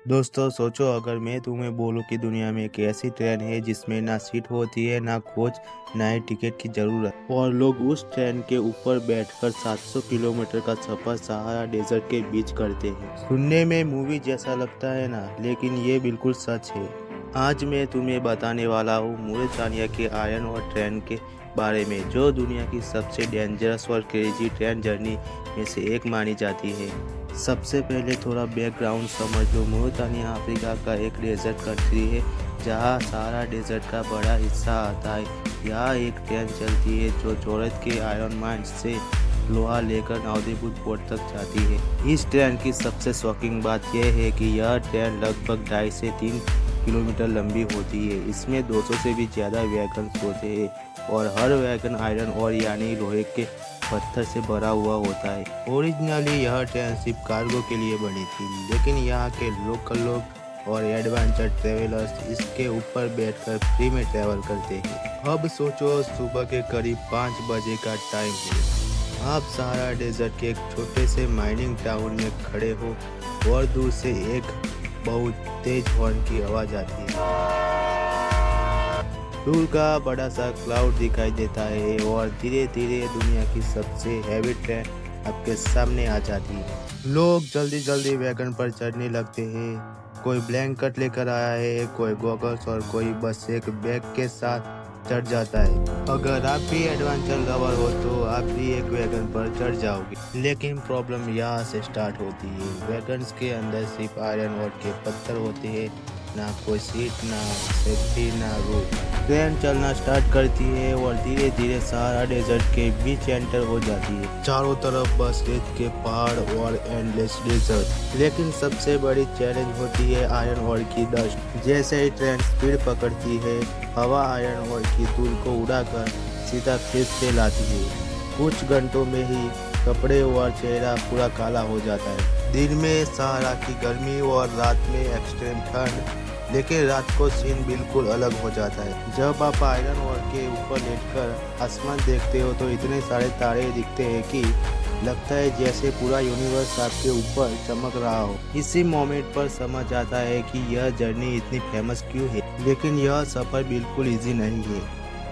दोस्तों सोचो, अगर मैं तुम्हें बोलूं कि दुनिया में एक ऐसी ट्रेन है जिसमें ना सीट होती है, ना कोच, ना ही टिकट की जरूरत, और लोग उस ट्रेन के ऊपर बैठकर 700 किलोमीटर का सफर सहारा डेजर्ट के बीच करते हैं। सुनने में मूवी जैसा लगता है ना, लेकिन ये बिल्कुल सच है। आज मैं तुम्हें बताने वाला हूँ मोरितानिया के आयरन और ट्रेन के बारे में, जो दुनिया की सबसे डेंजरस और क्रेजी ट्रेन जर्नी में से एक मानी जाती है। सबसे पहले थोड़ा बैकग्राउंड समझ लो। मोरितानिया अफ्रीका का एक डेजर्ट कंट्री है, जहाँ सहारा डेजर्ट का बड़ा हिस्सा आता है। यहाँ एक ट्रेन चलती है जो जोरत के आयरन माइंस से लोहा लेकर नाउदेपुर पोर्ट तक जाती है। इस ट्रेन की सबसे शॉकिंग बात यह है कि यह ट्रेन लगभग 2.5 से 3 किलोमीटर लंबी होती है। इसमें 200 से भी ज़्यादा वैगन होते हैं और हर वैगन आयरन और यानी लोहे के पत्थर से भरा हुआ होता है। ओरिजिनली यह ट्रेन सिर्फ कार्गो के लिए बनी थी, लेकिन यहाँ के लोकल लोग और एडवेंचर ट्रेवलर्स इसके ऊपर बैठकर फ्री में ट्रैवल करते हैं। अब सोचो, सुबह के करीब 5 बजे का टाइम है। आप सहारा डेजर्ट के एक छोटे से माइनिंग टाउन में खड़े हो और दूर से एक बहुत तेज हॉर्न की आवाज़ आती है। दूर का बड़ा सा क्लाउड दिखाई देता है और धीरे धीरे दुनिया की सबसे हैवी ट्रेन आपके सामने आ जाती है। लोग जल्दी जल्दी वैगन पर चढ़ने लगते हैं। कोई ब्लैंकेट लेकर आया है, कोई गॉगल्स और कोई बस एक बैग के साथ चढ़ जाता है। अगर आप भी एडवेंचर लवर हो तो आप भी एक वैगन पर चढ़ जाओगे। लेकिन प्रॉब्लम यहाँ से स्टार्ट होती है। वैगन्स के अंदर सिर्फ आयरन और के पत्थर होते हैं, ना कोई सीट, ना सेफ्टी, ना रूफ। ट्रेन चलना स्टार्ट करती है और धीरे धीरे सहारा डेजर्ट के बीच एंटर हो जाती है। चारों तरफ बस रेत के पहाड़ और एंडलेस डेजर्ट। लेकिन सबसे बड़ी चैलेंज होती है आयरन ओर की डस्ट। जैसे ही ट्रेन स्पीड पकड़ती है, हवा आयरन ओर की धूल को उड़ाकर सीधा खेत से लाती है। कुछ घंटों में ही कपड़े और चेहरा पूरा काला हो जाता है। दिन में सहारा की गर्मी और रात में एक्सट्रीम ठंड, लेकिन रात को सीन बिल्कुल अलग हो जाता है। जब आप आयरन ओर के ऊपर लेटकर आसमान देखते हो तो इतने सारे तारे दिखते हैं कि लगता है जैसे पूरा यूनिवर्स आपके ऊपर चमक रहा हो। इसी मोमेंट पर समझ आता है कि यह जर्नी इतनी फेमस क्यों है। लेकिन यह सफ़र बिल्कुल इजी नहीं है।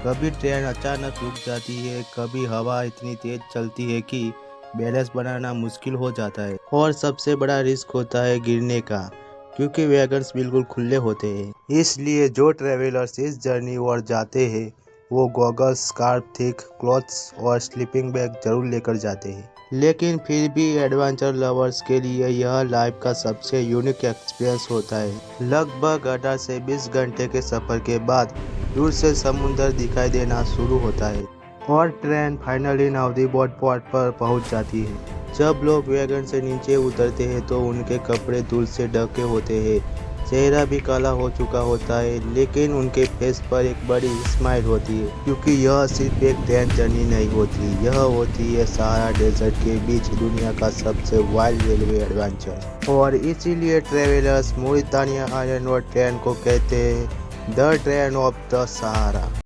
कभी ट्रेन अचानक रुक जाती है, कभी हवा इतनी तेज चलती है कि बैलेंस बनाना मुश्किल हो जाता है, और सबसे बड़ा रिस्क होता है गिरने का, क्योंकि वैगन्स बिल्कुल खुले होते हैं। इसलिए जो ट्रेवलर्स इस जर्नी और जाते हैं वो गॉगल्स, स्कार्फ, थिक क्लॉथ्स और स्लीपिंग बैग जरूर लेकर जाते हैं। लेकिन फिर भी एडवेंचर लवर्स के लिए यह लाइफ का सबसे यूनिक एक्सपीरियंस होता है। लगभग 18 से 20 घंटे के सफ़र के बाद दूर से समुंदर दिखाई देना शुरू होता है और ट्रेन फाइनली नाउदेपुर पोर्ट पर पहुंच जाती है। जब लोग वैगन से नीचे उतरते हैं तो उनके कपड़े धूल से ढके होते हैं, चेहरा भी काला हो चुका होता है, लेकिन उनके फेस पर एक बड़ी स्माइल होती है, क्योंकि यह सिर्फ एक ट्रेन जर्नी नहीं होती, यह होती है सहारा डेजर्ट के बीच दुनिया का सबसे वाइल्ड रेलवे एडवेंचर। और इसीलिए ट्रेवलर्स मोरितानिया आयरन ओर ट्रेन को कहते हैं the train of the Sahara.